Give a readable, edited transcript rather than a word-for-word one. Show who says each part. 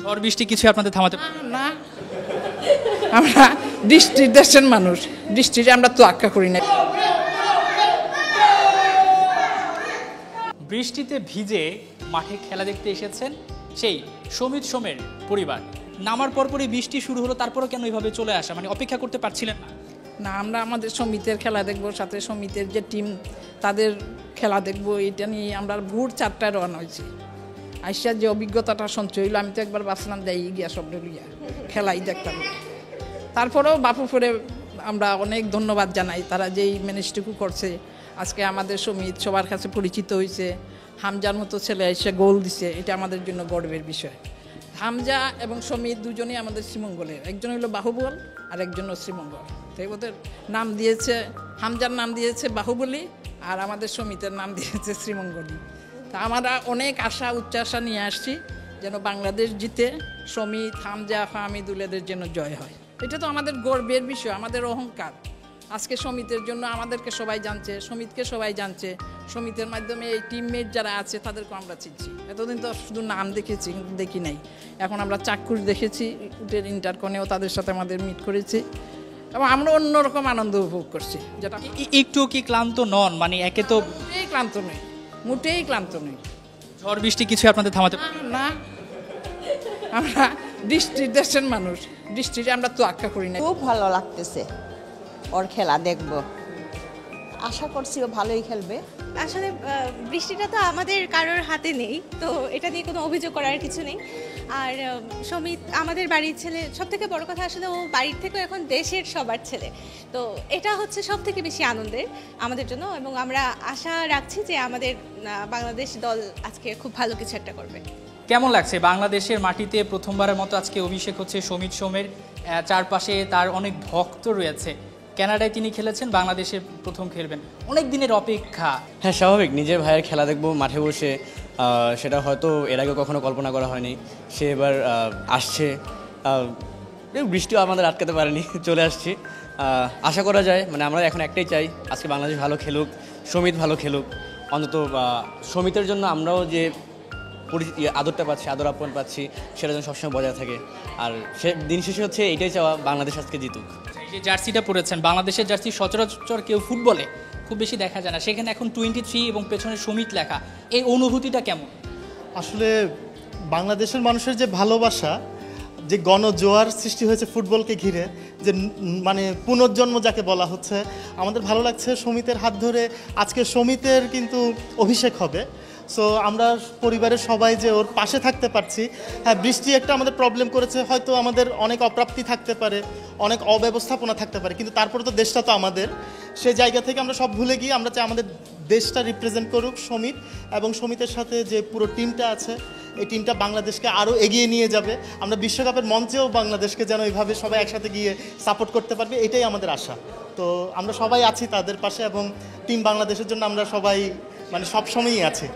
Speaker 1: ঝড় বৃষ্টি কিছু আপনাদের থামাতে পারে
Speaker 2: না, আমরা বৃষ্টির দেশের মানুষ, বৃষ্টির আমরা তো আক্কা করি না।
Speaker 1: বৃষ্টিতে ভিজে মাঠে খেলা দেখতে এসেছেন সেই সমিত সোমের পরিবার। নামার পরপরই বৃষ্টি শুরু হলো, তারপরও কেন এইভাবে চলে আসা, মানে অপেক্ষা করতে পারছিলেন না?
Speaker 2: না, আমরা আমাদের সমিতির খেলা দেখবো, সাথে সমিতির যে টিম তাদের খেলা দেখবো, এটা নিয়ে আমরা ভোর 4টায় রওনা হয়েছি। আইসার যে অভিজ্ঞতাটা সঞ্চয় হইলো, আমি তো একবার ভাবছিলাম দেয় গিয়া সব গিয়া খেলাই দেখতাম। তারপরেও বাপুপুরে আমরা অনেক ধন্যবাদ জানাই, তারা যেই ম্যানেজটুকু করছে। আজকে আমাদের সমিত সবার কাছে পরিচিত হয়েছে, হামজার মতো ছেলে এসে গোল দিছে, এটা আমাদের জন্য গর্বের বিষয়। হামজা এবং সমিত দুজনেই আমাদের শ্রীমঙ্গলের, একজন হলো বাহুবল আর একজন শ্রীমঙ্গল। তাই ওদের নাম দিয়েছে, হামজার নাম দিয়েছে বাহুবলী আর আমাদের সমিতের নাম দিয়েছে শ্রীমঙ্গলী। তা আমরা অনেক আশা উচ্চাশা নিয়ে আসছি যেন বাংলাদেশ জিতে, সমিত, হামজা, ফাহমিদুল এদের যেন জয় হয়। এটা তো আমাদের গর্বের বিষয়, আমাদের অহংকার। আজকে সমিতের জন্য আমাদেরকে সবাই জানছে, সমিতকে সবাই জানছে, সমিতের মাধ্যমে এই টিমমেট যারা আছে তাদেরকে আমরা চিনছি। এতদিন তো শুধু নাম দেখেছি, দেখি নাই। এখন আমরা চাক্ষুষ দেখেছি, উটের ইন্টারকনেও তাদের সাথে আমাদের মিট করেছি এবং আমরা অন্যরকম আনন্দ উপভোগ করছি। যেটা
Speaker 1: একটু কি ক্লান্ত নন? মানে একে তো
Speaker 2: মোটেই ক্লান্ত নই, মোটেই ক্লান্ত নই।
Speaker 1: ঝড় বৃষ্টি কিছু আপনাদের থামাতে পারে
Speaker 2: না, আমরা বৃষ্টির দেশের মানুষ, বৃষ্টির আমরা তো আক্কা করি না।
Speaker 3: খুব ভালো লাগতেছে, ওর খেলা দেখবো, আশা করছি ও ভালোই খেলবে।
Speaker 4: আসলে বৃষ্টিটা তো আমাদের কারোর হাতে নেই, তো এটা নিয়ে কোনো অভিযোগ করার কিছু নেই। আর সমিত আমাদের বাড়ির ছেলে, সব থেকে বড় কথা আসলে ও বাড়ির থেকেও এখন দেশের সবার ছেলে, তো এটা হচ্ছে সব থেকে বেশি আনন্দের আমাদের জন্য। এবং আমরা আশা রাখছি যে আমাদের বাংলাদেশ দল আজকে খুব ভালো কিছু একটা করবে।
Speaker 1: কেমন লাগছে বাংলাদেশের মাটিতে প্রথমবারের মতো আজকে অভিষেক হচ্ছে সমিত সোমের? চারপাশে তার অনেক ভক্ত রয়েছে। কানাডায় তিনি খেলেছেন, বাংলাদেশে প্রথম খেলবেন, অনেক দিনের অপেক্ষা।
Speaker 5: হ্যাঁ, স্বাভাবিক, নিজের ভাইয়ের খেলা দেখবো মাঠে বসে, সেটা হয়তো এর আগে কখনো কল্পনা করা হয়নি। সে এবার আসছে, বৃষ্টিও আমাদের আটকাতে পারেনি, চলে আসছি। আশা করা যায়, মানে আমরা এখন একটাই চাই, আজকে বাংলাদেশ ভালো খেলুক, সমিত ভালো খেলুক। অন্তত সমিতের জন্য আমরাও যে আদরটা পাচ্ছি, আদর আপ্যায়ন পাচ্ছি, সেটা যেন সবসময় বজায় থাকে। আর সে দিন শেষে হচ্ছে এইটাই চাওয়া, বাংলাদেশ আজকে জিতুক।
Speaker 1: এই যে জার্সিটা পরেছেন, বাংলাদেশের জার্সি সচরাচর কেউ ফুটবলে খুব বেশি দেখা যায় না, সেখানে এখন 23 এবং পেছনে সমিত লেখা, এই অনুভূতিটা কেমন?
Speaker 6: আসলে বাংলাদেশের মানুষের যে ভালোবাসা, যে গণজোয়ার সৃষ্টি হয়েছে ফুটবলকে ঘিরে, যে মানে পুনর্জন্ম যাকে বলা হচ্ছে, আমাদের ভালো লাগছে। সমিতের হাত ধরে আজকে সমিতের কিন্তু অভিষেক হবে। সো আমরা পরিবারের সবাই যে ওর পাশে থাকতে পারছি। হ্যাঁ, বৃষ্টি একটা আমাদের প্রবলেম করেছে, হয়তো আমাদের অনেক অপ্রাপ্তি থাকতে পারে, অনেক অব্যবস্থাপনা থাকতে পারে, কিন্তু তারপরে তো দেশটা তো আমাদের। সেই জায়গা থেকে আমরা সব ভুলে গিয়ে আমরা চাই আমাদের দেশটা রিপ্রেজেন্ট করুক সমিত, এবং সমিতের সাথে যে পুরো টিমটা আছে, এই টিমটা বাংলাদেশকে আরও এগিয়ে নিয়ে যাবে। আমরা বিশ্বকাপের মঞ্চেও বাংলাদেশকে যেন এইভাবে সবাই একসাথে গিয়ে সাপোর্ট করতে পারবে, এটাই আমাদের আশা। তো আমরা সবাই আছি তাদের পাশে, এবং টিম বাংলাদেশের জন্য আমরা সবাই মানে সবসময়ই আছি।